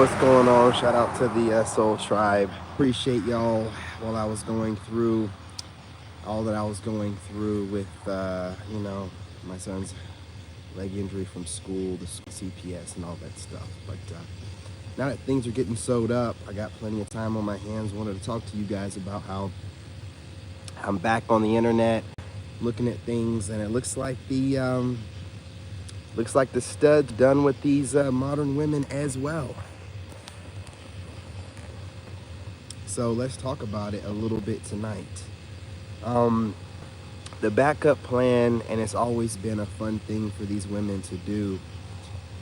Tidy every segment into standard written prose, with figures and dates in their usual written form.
What's going on? Shout out to the Soul Tribe. Appreciate y'all while I was going through all that I was going through with, my son's leg injury from school, the CPS, and all that stuff. But now that things are getting sewed up, I got plenty of time on my hands. Wanted to talk to you guys about how I'm back on the internet, looking at things, and it looks like the stud's done with these modern women as well. So let's talk about it a little bit tonight. The backup plan, and it's always been a fun thing for these women to do,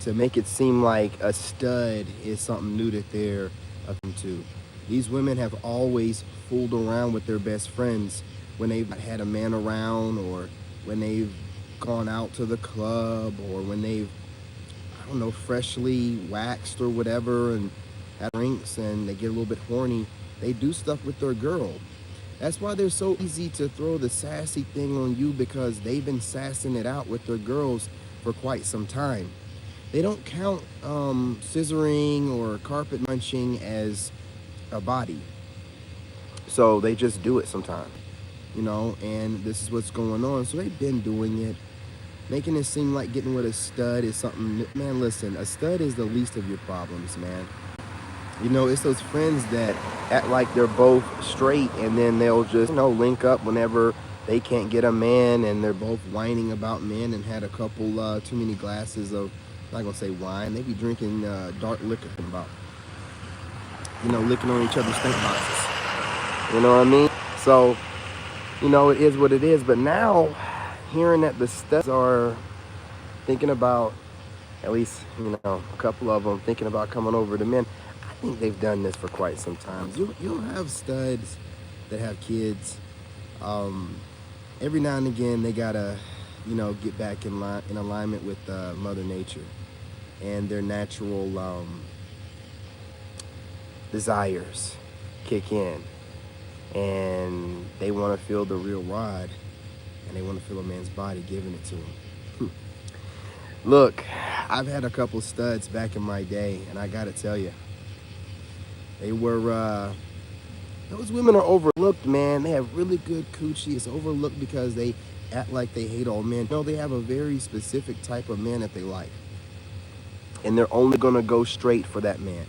to make it seem like a stud is something new that they're accustomed to. These women have always fooled around with their best friends when they've had a man around, or when they've gone out to the club, or when they've, freshly waxed or whatever and had drinks and they get a little bit horny. They do stuff with their girl. That's why they're so easy to throw the sassy thing on you, because they've been sassing it out with their girls for quite some time. They don't count scissoring or carpet munching as a body. So they just do it sometimes, and this is what's going on. So they've been doing it, making it seem like getting with a stud is something. Man, listen, a stud is the least of your problems, man. It's those friends that act like they're both straight, and then they'll just, link up whenever they can't get a man, and they're both whining about men and had a couple too many glasses of, I'm not going to say wine, they be drinking dark liquor about, licking on each other's stink boxes. You know what I mean? So, it is what it is. But now, hearing that the studs are thinking about, at least, a couple of them thinking about coming over to men, I think they've done this for quite some time. You'll have studs that have kids. Every now and again, they gotta, get back in alignment with Mother Nature and their natural desires kick in, and they want to feel the real rod, and they want to feel a man's body giving it to them. Look, I've had a couple studs back in my day, and I gotta tell you, they were, those women are overlooked, man. They have really good coochie. It's overlooked because they act like they hate all men. No, they have a very specific type of man that they like. And they're only going to go straight for that man.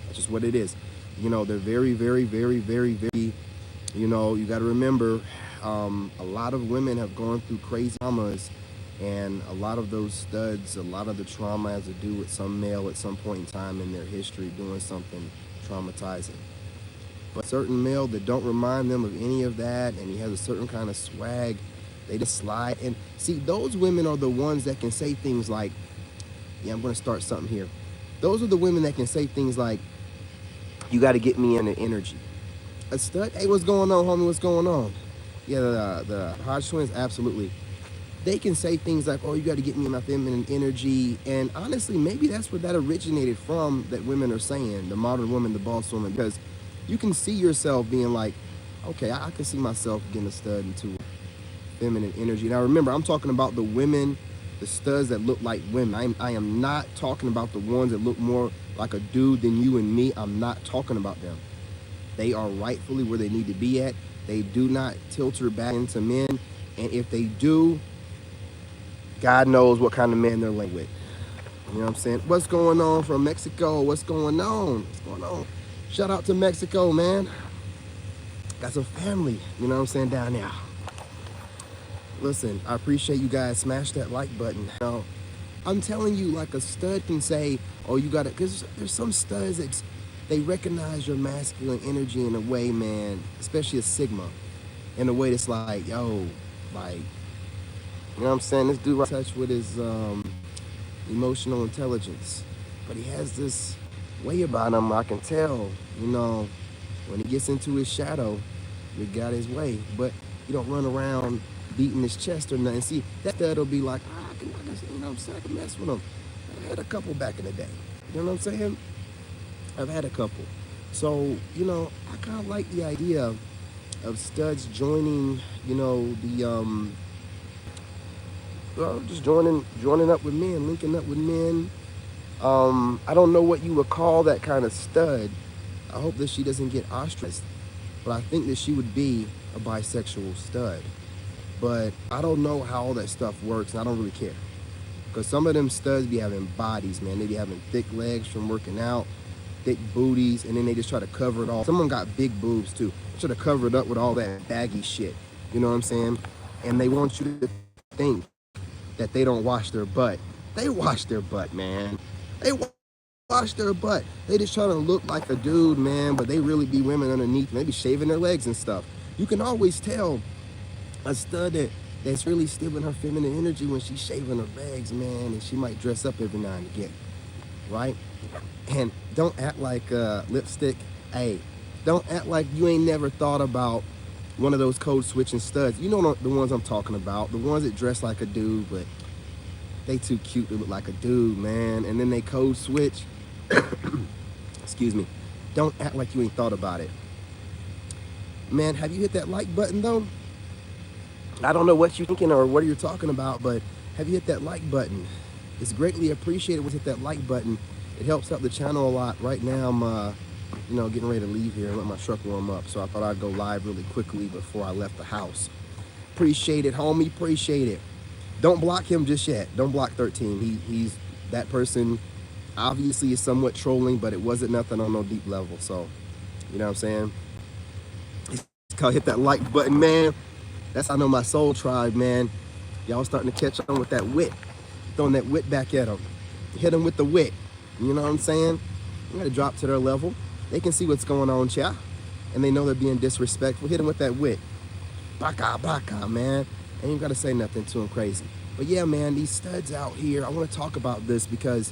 That's just what it is. They're very, very, very, very, very, you got to remember, a lot of women have gone through crazy traumas, and a lot of those studs, a lot of the trauma has to do with some male at some point in time in their history doing something traumatizing. But certain male that don't remind them of any of that, and he has a certain kind of swag, they just slide. And see, those women are the ones that can say things like, yeah, I'm going to start something here. Those are the women that can say things like, you got to get me in the energy. A stud, hey, what's going on, homie? What's going on? Yeah, the Hodge twins, absolutely. They can say things like, oh, you got to get me in my feminine energy. And honestly, maybe that's where that originated from, that women are saying, the modern woman, the boss woman, because you can see yourself being like, okay, I can see myself getting a stud into feminine energy. Now, remember, I'm talking about the women, the studs that look like women. I am not talking about the ones that look more like a dude than you and me. I'm not talking about them. They are rightfully where they need to be at. They do not tilter back into men. And if they do, God knows what kind of man they're linked with. You know what I'm saying? What's going on from Mexico? What's going on? What's going on? Shout out to Mexico, man. Got some family, you know what I'm saying, down there. Listen, I appreciate you guys. Smash that like button. I'm telling you, like, a stud can say, oh, you got it. Because there's some studs that they recognize your masculine energy in a way, man, especially a Sigma, in a way that's like, yo, like, you know what I'm saying? This dude right in touch with his emotional intelligence. But he has this way about him, I can tell, when he gets into his shadow, he got his way. But he don't run around beating his chest or nothing. See, that stud'll be like, I can mess with him. I had a couple back in the day. You know what I'm saying? I've had a couple. So, I kind of like the idea of studs joining, just joining up with men, linking up with men, I don't know what you would call that kind of stud. I hope that she doesn't get ostracized, but I think that she would be a bisexual stud. But I don't know how all that stuff works, and I don't really care. Because some of them studs be having bodies, man. They be having thick legs from working out, thick booties, and then they just try to cover it all. Some of them got big boobs, too. They try to cover it up with all that baggy shit. You know what I'm saying? And they want you to think that they don't wash their butt. They wash their butt, man. They wash their butt. They just trying to look like a dude, man, but they really be women underneath. Maybe shaving their legs and stuff. You can always tell a stud that's really still in her feminine energy when she's shaving her legs, man, and she might dress up every now and again, right? And don't act like lipstick. Hey, don't act like you ain't never thought about one of those code switching studs. You know the ones I'm talking about, the ones that dress like a dude, but they too cute to look like a dude, man, and then they code switch. Excuse me. Don't act like you ain't thought about it. Man, have you hit that like button, though? I don't know what you're thinking or what you're talking about, but have you hit that like button? It's greatly appreciated when you hit that like button. It helps out the channel a lot. Right now, I'm, getting ready to leave here and let my truck warm up, so I thought I'd go live really quickly before I left the house. Appreciate it, homie. Appreciate it. Don't block him just yet. Don't block 13. He's that person. Obviously, is somewhat trolling, but it wasn't nothing on no deep level. So, you know what I'm saying? Hit that like button, man. That's how I know my soul tribe, man. Y'all starting to catch on with that wit. Throwing that wit back at them. Hit them with the wit. You know what I'm saying? You gotta drop to their level. They can see what's going on, chia. And they know they're being disrespectful. Hit them with that wit. Baka, baka, man. Ain't even gotta say nothing to them crazy. But yeah, man, these studs out here, I wanna talk about this because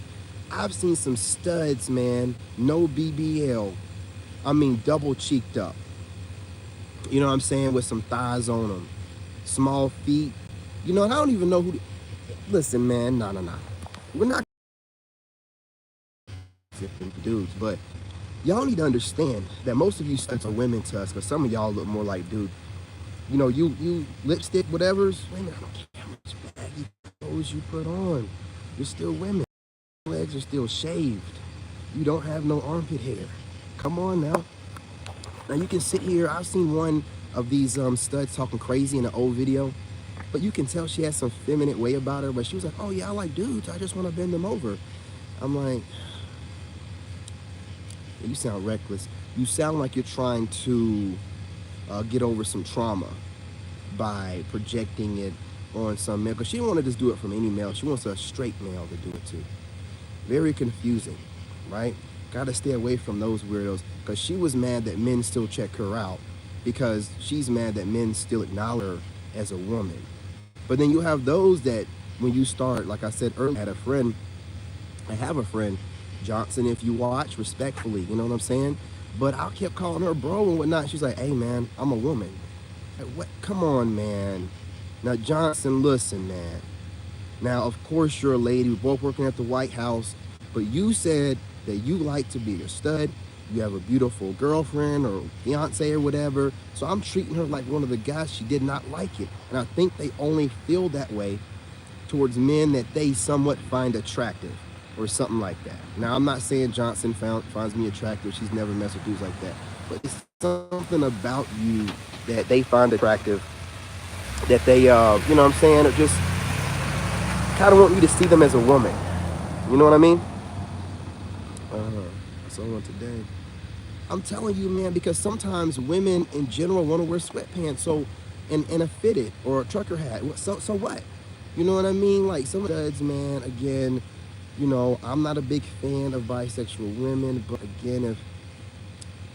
I've seen some studs, man, no BBL. I mean, double cheeked up. You know what I'm saying? With some thighs on them. Small feet. You know, and I don't even know who... Listen, man, no. We're not dudes, but y'all need to understand that most of you studs are women to us, because some of y'all look more like dude. You know, you lipstick, whatever's. Wait a minute, I don't care how much baggy clothes you put on. You're still women. Your legs are still shaved. You don't have no armpit hair. Come on now. Now you can sit here. I've seen one of these studs talking crazy in an old video, but you can tell she has some feminine way about her. But she was like, "Oh yeah, I like dudes. I just want to bend them over." I'm like, you sound reckless. You sound like you're trying to get over some trauma by projecting it on some male. Because she don't want to just do it from any male. She wants a straight male to do it too. Very confusing, right? Got to stay away from those weirdos, because she was mad that men still check her out, because she's mad that men still acknowledge her as a woman. But then you have those that when you start, like I said earlier, I have a friend, Johnson, if you watch, respectfully, you know what I'm saying? But I kept calling her bro and whatnot. She's like, "Hey man, I'm a woman." Like, what? Come on, man. Now Johnson, listen, man. Now, of course you're a lady, we're both working at the White House, but you said that you like to be a stud, you have a beautiful girlfriend or fiance or whatever, so I'm treating her like one of the guys. She did not like it. And I think they only feel that way towards men that they somewhat find attractive or something like that. Now, I'm not saying Johnson finds me attractive. She's never messed with dudes like that. But it's something about you that they find attractive, that they, you know what I'm saying, or just kind of want you to see them as a woman. You know what I mean? Someone today. I'm telling you, man, because sometimes women in general want to wear sweatpants, so and a fitted or a trucker hat. So what? You know what I mean? Like some studs, man. Again, you know, I'm not a big fan of bisexual women, but again, if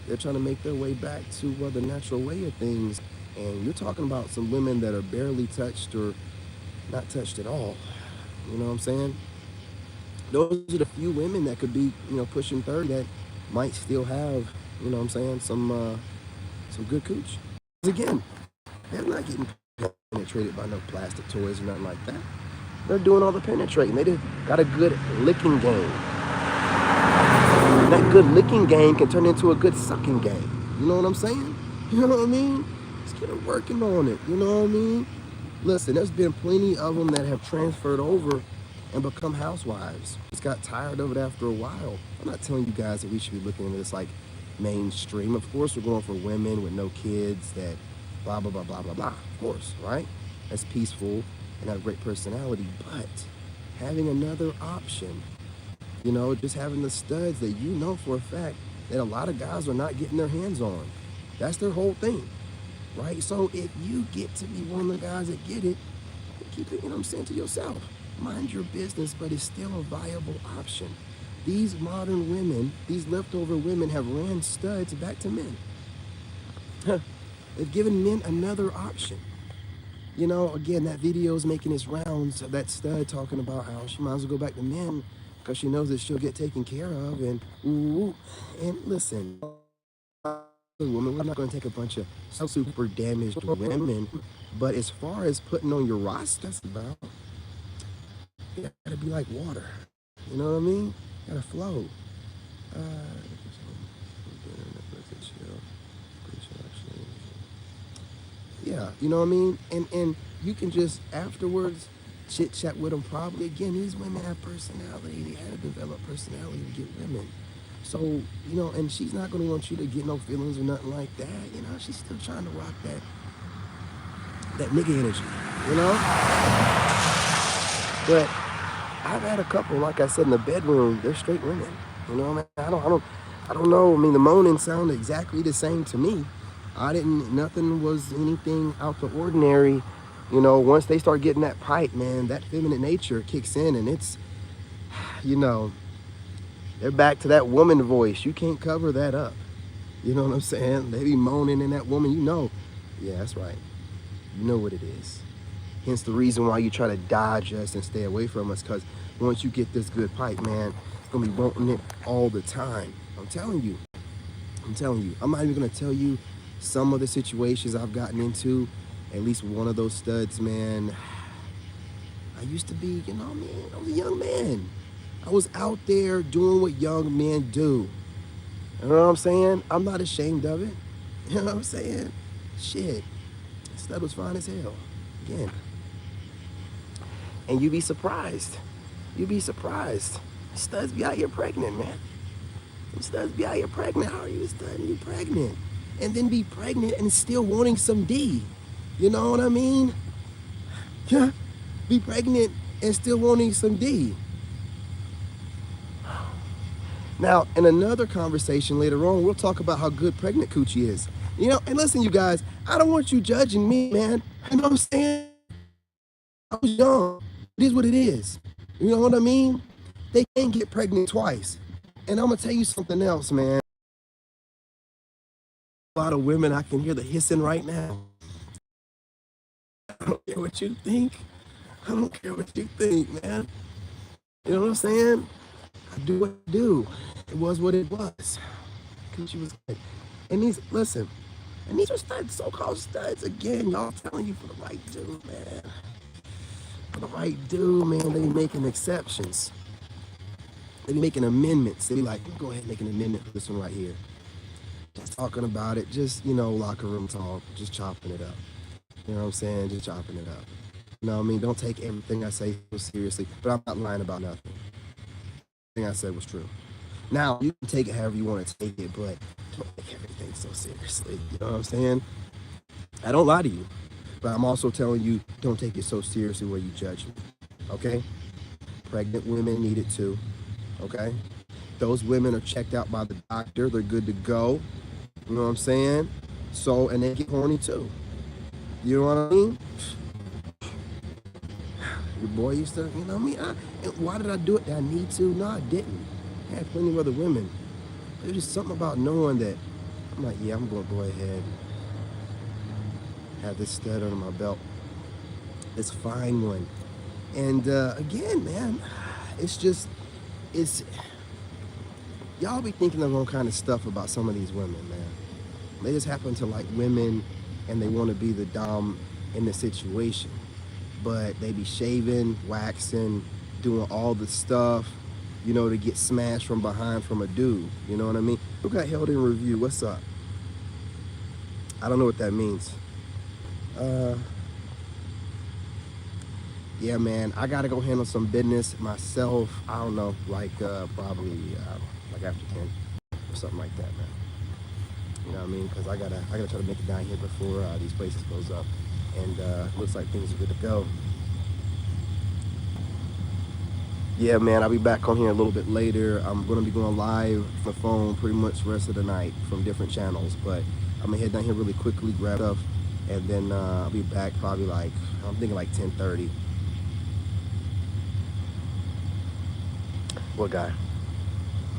they're trying to make their way back to the natural way of things, and you're talking about some women that are barely touched or not touched at all. You know what I'm saying? Those are the few women that could be, you know, pushing 30 that might still have, you know what I'm saying, some good cooch. Again, they're not getting penetrated by no plastic toys or nothing like that. They're doing all the penetrating. They just got a good licking game. That good licking game can turn into a good sucking game. You know what I'm saying? You know what I mean? Let's get working on it. You know what I mean? Listen, there's been plenty of them that have transferred over and become housewives. Just got tired of it after a while. I'm not telling you guys that we should be looking at this like mainstream. Of course, we're going for women with no kids that blah, blah, blah, blah, blah, blah. Of course, right? That's peaceful and have great personality. But having another option, you know, just having the studs that you know for a fact that a lot of guys are not getting their hands on. That's their whole thing, right? So if you get to be one of the guys that get it, keep it, you know what I'm saying, to yourself. Mind your business, but it's still a viable option. These modern women, these leftover women have ran studs back to men. They've given men another option. You know, again, that video is making its rounds of that stud talking about how she might as well go back to men because she knows that she'll get taken care of. And ooh, and listen, woman, we're not going to take a bunch of super damaged women, but as far as putting on your roster, that's about, you gotta be like water. You know what I mean? Gotta flow. Yeah, you know what I mean? And you can just afterwards chit chat with them. Probably again, these women have personality. They had to develop personality to get women. So, you know, and she's not gonna want you to get no feelings or nothing like that. You know, she's still trying to rock that nigga energy, you know? But I've had a couple, like I said, in the bedroom, they're straight women. You know what I mean? I don't know. I mean, the moaning sounded exactly the same to me. Nothing was anything out the ordinary. You know, once they start getting that pipe, man, that feminine nature kicks in and it's, you know, they're back to that woman voice. You can't cover that up. You know what I'm saying? They be moaning in that woman, you know. Yeah, that's right. You know what it is. Hence the reason why you try to dodge us and stay away from us, because once you get this good pipe, man, it's going to be wanting it all the time. I'm telling you. I'm not even going to tell you some of the situations I've gotten into. At least one of those studs, man. I used to be, you know what I mean? I was a young man. I was out there doing what young men do. You know what I'm saying? I'm not ashamed of it. You know what I'm saying? Shit. Stud was fine as hell. Again. And you'd be surprised. Studs be out here pregnant, man. Studs be out here pregnant. How are you a stud and you pregnant? And then be pregnant and still wanting some D. You know what I mean? Yeah. Be pregnant and still wanting some D. Now, in another conversation later on, we'll talk about how good pregnant coochie is. You know, and listen, you guys, I don't want you judging me, man. You know what I'm saying? I was young. It is what it is. You know what I mean? They can't get pregnant twice. And I'm going to tell you something else, man. A lot of women, I can hear the hissing right now. I don't care what you think. Man. You know what I'm saying? I do what I do. It was what it was. Coochie was good. And these are studs, so-called studs. Again, y'all telling you for the right dude, man. They be making exceptions. They be making amendments. They be like, go ahead and make an amendment for this one right here. Just talking about it, just, you know, locker room talk, just chopping it up. You know what I'm saying? Just chopping it up. You know what I mean? Don't take everything I say so seriously, but I'm not lying about nothing. Everything I said was true. Now, you can take it however you want to take it, but don't take everything so seriously. You know what I'm saying? I don't lie to you, but I'm also telling you, don't take it so seriously where you judge me. Okay? Pregnant women need it too. Okay? Those women are checked out by the doctor. They're good to go. You know what I'm saying? So, and they get horny too. You know what I mean? Your boy used to, you know what I mean? Why did I do it? Did I need to? No, I didn't. I had plenty of other women. There's just something about knowing that I'm like, yeah, I'm going to go ahead and have this stud under my belt. This fine one. And again, man, y'all be thinking of all kind of stuff about some of these women, man. They just happen to like women and they want to be the dom in the situation. But they be shaving, waxing, doing all the stuff, you know, to get smashed from behind from a dude. You know what I mean? Who got held in review? What's up? I don't know what that means. yeah, man, I gotta go handle some business myself. I don't know, like probably like after 10 or something like that, man. You know what I mean? Because I gotta try to make it down here before these places close up, and looks like things are good to go. Yeah, man, I'll be back on here a little bit later. I'm gonna be going live on the phone pretty much the rest of the night from different channels, but I'm gonna head down here really quickly, grab stuff, and then I'll be back probably like, I'm thinking like 10:30. What guy?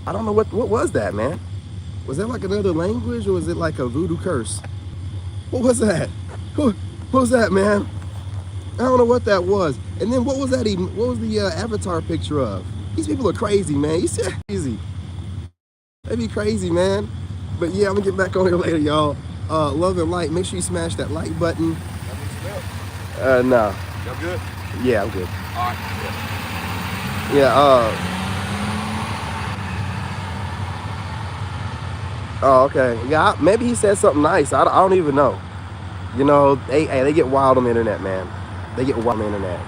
I don't know what was that, man. Was that like another language or was it like a voodoo curse? What was that? What was that, man? I don't know what that was. And then what was that even? What was the avatar picture of? These people are crazy, man. You see, crazy. They be crazy, man. But yeah, I'm gonna get back on here later, y'all. Love and light. Make sure you smash that like button. No. Y'all good? Yeah, I'm good. All right. Yeah. Oh, okay. Yeah. Maybe he said something nice. I don't even know. You know, they get wild on the internet, man. They get wild on the internet.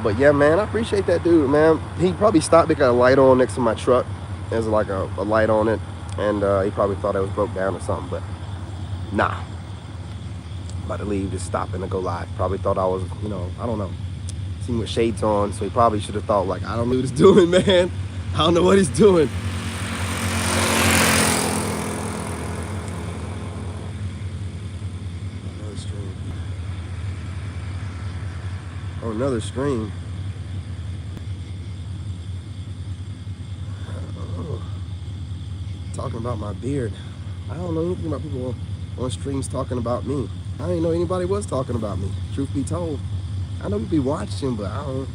But yeah, man, I appreciate that dude, man. He probably stopped. They got a light on next to my truck. There's like a light on it, and he probably thought it was broke down or something. But nah, about to leave, just stopping to go live. Probably thought I was, you know, I don't know, seen with shades on, so he probably should have thought like, I don't know what he's doing, man. I don't know what he's doing. Another stream. Oh, another stream. Talking about my beard. I don't know anything about people on streams talking about me. I didn't know anybody was talking about me. Truth be told, I know people be watching, but I don't.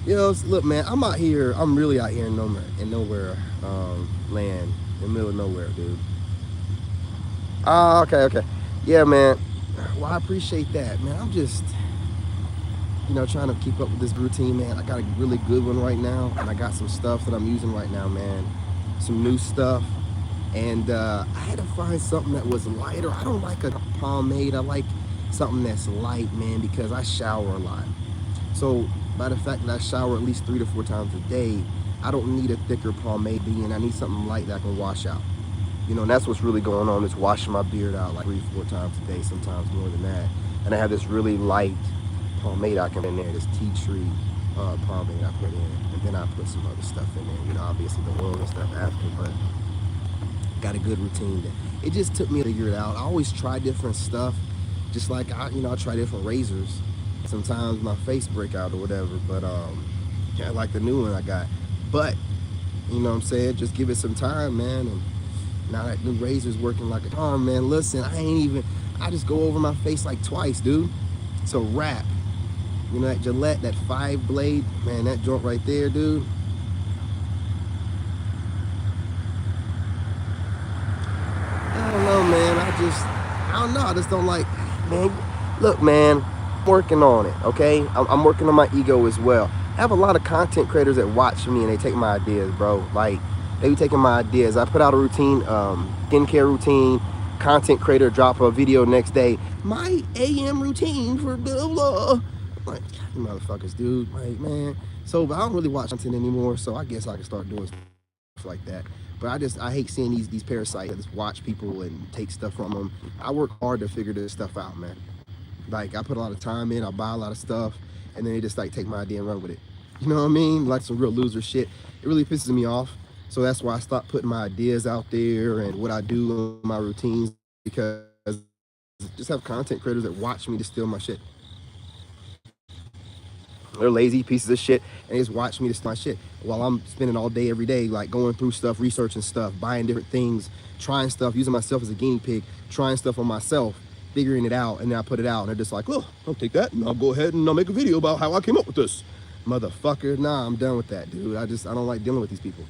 You know, look, man, I'm out here. I'm really out here in nowhere land, in the middle of nowhere, dude. Ah, okay. Yeah, man. Well, I appreciate that, man. I'm just, you know, trying to keep up with this routine, man. I got a really good one right now, and I got some stuff that I'm using right now, man. Some new stuff. And I had to find something that was lighter. I don't like a pomade. I like something that's light, man, because I shower a lot. So by the fact that I shower at least 3 to 4 times a day, I don't need a thicker pomade, and I need something light that I can wash out. You know, and that's what's really going on, is washing my beard out like 3 4 times a day, sometimes more than that. And I have this really light pomade I can put in there, this tea tree pomade I put in. And then I put some other stuff in there, you know, obviously the oil and stuff after, but got a good routine. It just took me to figure it out. I always try different stuff, just like I try different razors. Sometimes my face break out or whatever, but yeah, like the new one I got. But you know what I'm saying? Just give it some time, man. And now that new razor's working like a charm, man. Listen, I just go over my face like twice, dude. It's a wrap. You know that Gillette, that 5 blade, man, that joint right there, dude. I don't know, man. I don't know. I just don't like, man. Look, man, I'm working on it, okay? I'm working on my ego as well. I have a lot of content creators that watch me and they take my ideas, bro. Like, they be taking my ideas. I put out a routine, skincare routine, content creator drop a video next day. My AM routine for blah, blah. I'm like, you motherfuckers, dude. Like, man. So, but I don't really watch content anymore, so I guess I can start doing stuff like that. But I hate seeing these parasites that just watch people and take stuff from them. I work hard to figure this stuff out, man. Like, I put a lot of time in, I buy a lot of stuff, and then they just like take my idea and run with it. You know what I mean? Like some real loser shit. It really pisses me off. So that's why I stopped putting my ideas out there and what I do in my routines, because I just have content creators that watch me to steal my shit. They're lazy pieces of shit, and they just watch me to steal my shit while I'm spending all day, every day, like going through stuff, researching stuff, buying different things, trying stuff, using myself as a guinea pig, trying stuff on myself, figuring it out, and then I put it out, and they're just like, well, I'll take that, and I'll go ahead and I'll make a video about how I came up with this. Motherfucker, nah, I'm done with that, dude. I don't like dealing with these people.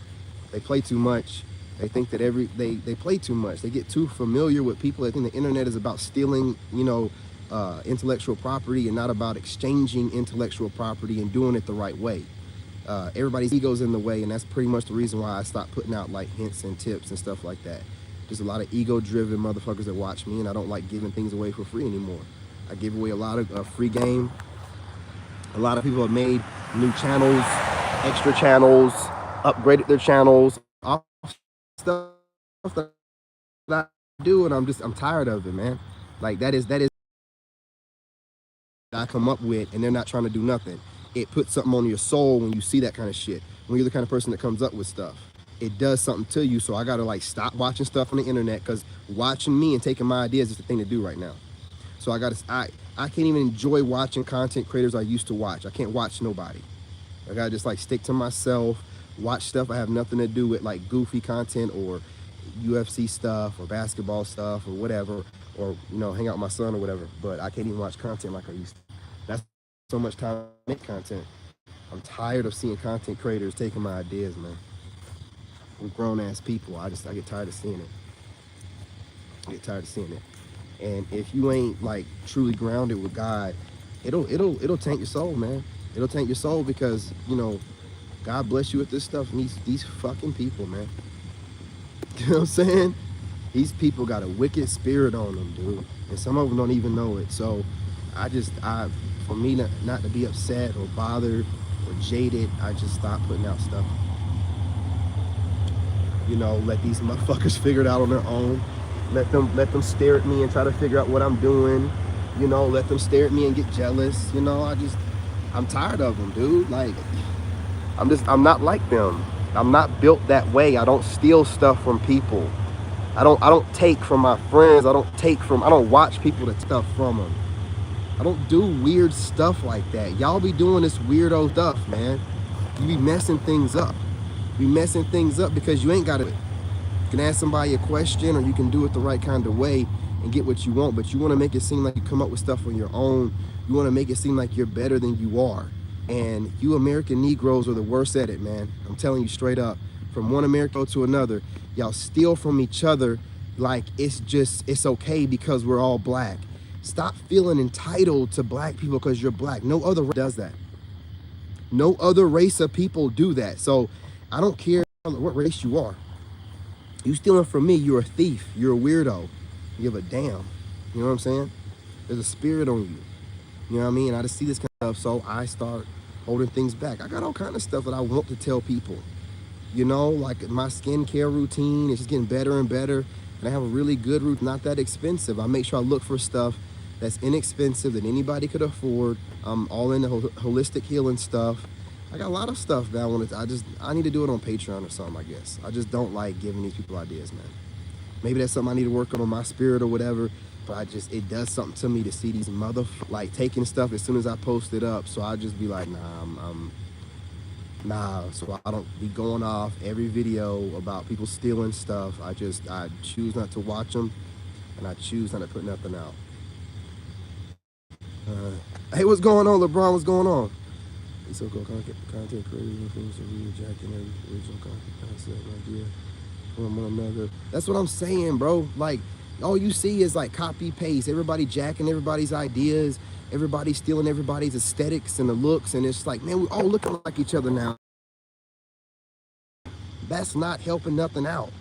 They play too much. They think that they play too much. They get too familiar with people. I think the internet is about stealing, you know, intellectual property, and not about exchanging intellectual property and doing it the right way. Everybody's ego's in the way, and that's pretty much the reason why I stopped putting out like hints and tips and stuff like that. There's a lot of ego-driven motherfuckers that watch me, and I don't like giving things away for free anymore. I give away a lot of free game, A lot of people have made new channels, extra channels, upgraded their channels, off stuff that I do, and I'm tired of it, man. Like that is I come up with, and they're not trying to do nothing. It puts something on your soul when you see that kind of shit. When you're the kind of person that comes up with stuff, it does something to you. So I gotta like stop watching stuff on the internet, because watching me and taking my ideas is the thing to do right now. So I can't even enjoy watching content creators I used to watch. I can't watch nobody. I gotta just like stick to myself, watch stuff I have nothing to do with, like goofy content or UFC stuff or basketball stuff or whatever, or hang out with my son or whatever. But I can't even watch content like I used to. That's so much time to make content. I'm tired of seeing content creators taking my ideas, man. We're grown ass people. I get tired of seeing it. I get tired of seeing it. And if you ain't like truly grounded with God, it'll taint your soul, man. It'll taint your soul, because God bless you with this stuff, and these fucking people, man. You know what I'm saying? These people got a wicked spirit on them, dude, and some of them don't even know it. So for me not to be upset or bothered or jaded, I just stop putting out stuff. Let these motherfuckers figure it out on their own. Let them stare at me and try to figure out what I'm doing. Let them stare at me and get jealous. I'm tired of them, dude. Like, I'm not like them. I'm not built that way. I don't steal stuff from people. I don't take from my friends. I don't watch people to stuff from them. I don't do weird stuff like that. Y'all be doing this weirdo stuff, man. You be messing things up. You be messing things up because you ain't got it. You can ask somebody a question, or you can do it the right kind of way and get what you want, but you want to make it seem like you come up with stuff on your own. You want to make it seem like you're better than you are. And you American Negroes are the worst at it, man. I'm telling you straight up. From one American to another, y'all steal from each other like it's okay because we're all black. Stop feeling entitled to black people because you're black. No other race does that. No other race of people do that. So I don't care what race you are. You stealing from me, you're a thief. You're a weirdo. You give a damn. You know what I'm saying? There's a spirit on you. You know what I mean? I just see this kind of stuff, so I start holding things back. I got all kind of stuff that I want to tell people. Like my skincare routine is just getting better and better. And I have a really good routine, not that expensive. I make sure I look for stuff that's inexpensive that anybody could afford. I'm all in the holistic healing stuff. I got a lot of stuff that I need to do it on Patreon or something, I guess. I just don't like giving these people ideas, man. Maybe that's something I need to work on my spirit or whatever, but it does something to me to see these like taking stuff as soon as I post it up. So I just be like, so I don't be going off every video about people stealing stuff. I choose not to watch them, and I choose not to put nothing out. Hey, what's going on, LeBron? What's going on? So-called content creators influence rejecting every original concept idea from one another. That's what I'm saying, bro. Like, all you see is like copy paste. Everybody jacking everybody's ideas. Everybody stealing everybody's aesthetics and the looks, and it's like, man, we all looking like each other now. That's not helping nothing out.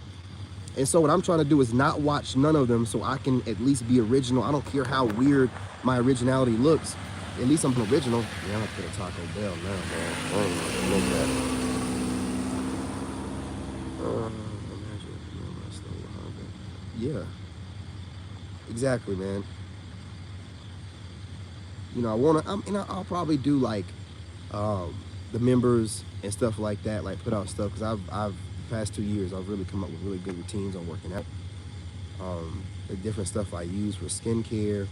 And so what I'm trying to do is not watch none of them, so I can at least be original. I don't care how weird my originality looks. At least I'm original. Yeah, I'm gonna put a Taco Bell now, man. I don't even make that. Yeah. Exactly, man. I'll probably do like the members and stuff like that, like put out stuff, because I've the past 2 years I've really come up with really good routines on working out. The different stuff I use for skincare,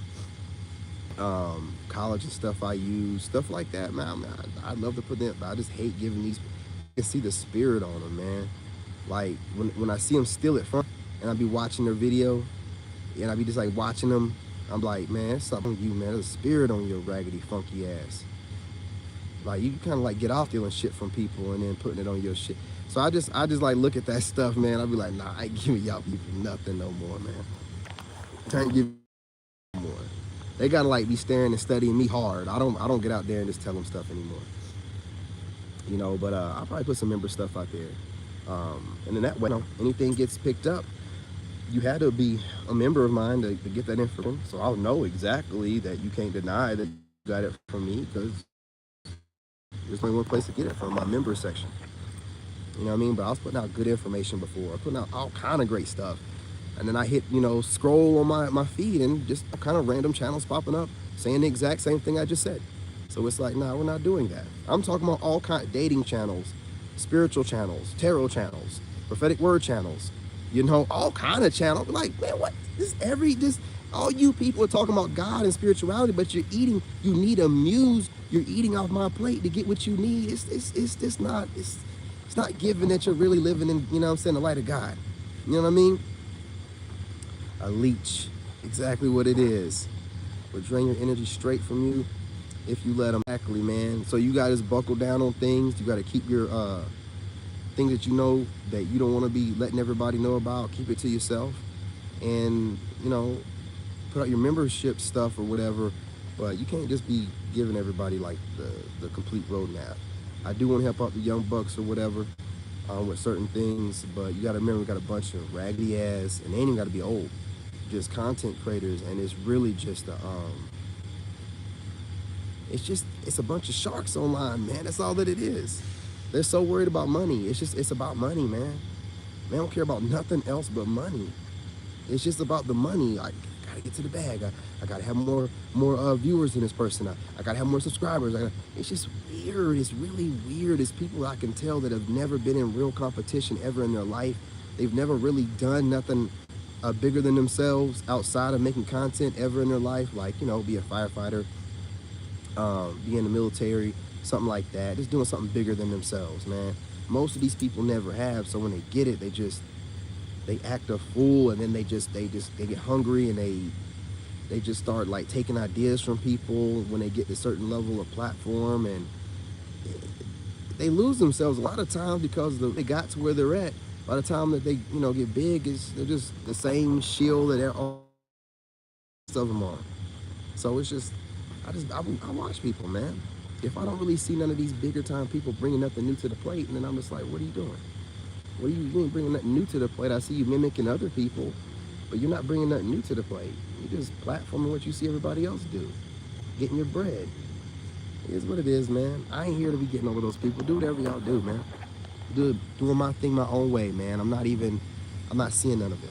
collagen stuff I use, stuff like that, man. I'd love to put that, but I just hate giving these. You can see the spirit on them, man. Like when I see them steal it from, and I be watching their video, and I be just like watching them. I'm like, man, it's something on you, man. There's a spirit on your raggedy, funky ass. Like, you kind of like get off stealing shit from people and then putting it on your shit. So I just like look at that stuff, man. I be like, nah, I ain't giving y'all people nothing no more, man. I ain't giving no more. They gotta like be staring and studying me hard. I don't get out there and just tell them stuff anymore. But I'll probably put some member stuff out there. And then that way, anything gets picked up, you had to be a member of mine to get that information. So I'll know exactly that you can't deny that you got it from me, because There's only one place to get it from, my members section. You know what I mean? But I was putting out good information before. I was putting out all kind of great stuff. And then I hit, scroll on my feed and just kind of random channels popping up saying the exact same thing I just said. So it's like, nah, we're not doing that. I'm talking about all kind of dating channels, spiritual channels, tarot channels, prophetic word channels, all kind of channels. Like, man, what? All you people are talking about God and spirituality, but you're eating, you need a muse. You're eating off my plate to get what you need. It's not given that you're really living in, the light of God. You know what I mean? A leech, exactly what it is. Will drain your energy straight from you if you let them. Exactly, man. So you gotta just buckle down on things. You gotta keep your things that you know that you don't want to be letting everybody know about. Keep it to yourself, and put out your membership stuff or whatever. But you can't just be giving everybody like the complete roadmap. I do want to help out the young bucks or whatever with certain things, but you gotta remember we got a bunch of raggedy ass, and they ain't even gotta be old, just content creators, and it's really just it's a bunch of sharks online, man. That's all that it is. They're so worried about money. It's about money, man. They don't care about nothing else but money. It's just about the money. I gotta get to the bag. I gotta have more viewers than this person. I gotta have more subscribers. It's just weird. It's really weird. It's people I can tell that have never been in real competition ever in their life. They've never really done nothing bigger than themselves outside of making content ever in their life. Like, be a firefighter, be in the military, something like that. Just doing something bigger than themselves, man. Most of these people never have. So when they get it, they act a fool, and then they get hungry, and they just start like taking ideas from people when they get to a certain level of platform, and they lose themselves a lot of times because they got to where they're at. By the time that they get big, they're just the same shield that all of them are. So it's just I watch people, man. If I don't really see none of these bigger time people bringing nothing new to the plate, and then I'm just like, what are you doing? You ain't bringing nothing new to the plate. I see you mimicking other people, but you're not bringing nothing new to the plate. You're just platforming what you see everybody else do, getting your bread. It is what it is, man. I ain't here to be getting over those people. Do whatever y'all do, man. Doing my thing my own way, man. I'm not seeing none of it.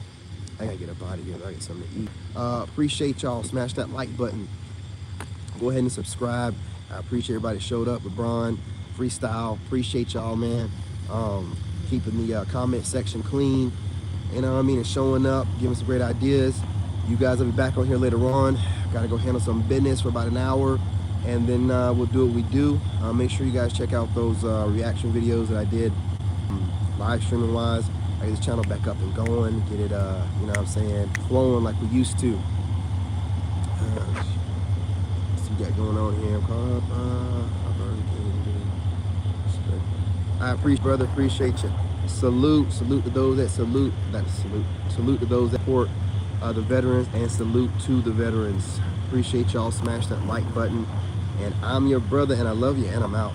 I gotta get up out of here. I got something to eat. Appreciate y'all. Smash that like button. Go ahead and subscribe. I appreciate everybody that showed up. LeBron, Freestyle. Appreciate y'all, man. Keeping the comment section clean, and showing up, giving some great ideas. You guys will be back on here later on. Gotta go handle some business for about an hour, and then we'll do what we do. Make sure you guys check out those reaction videos that I did live streaming wise. I get this channel back up and going, get it flowing like we used to. What's we got going on here? I appreciate you. Salute to those that salute to those that support the veterans, and salute to the veterans. Appreciate y'all. Smash that like button, and I'm your brother, and I love you, and I'm out.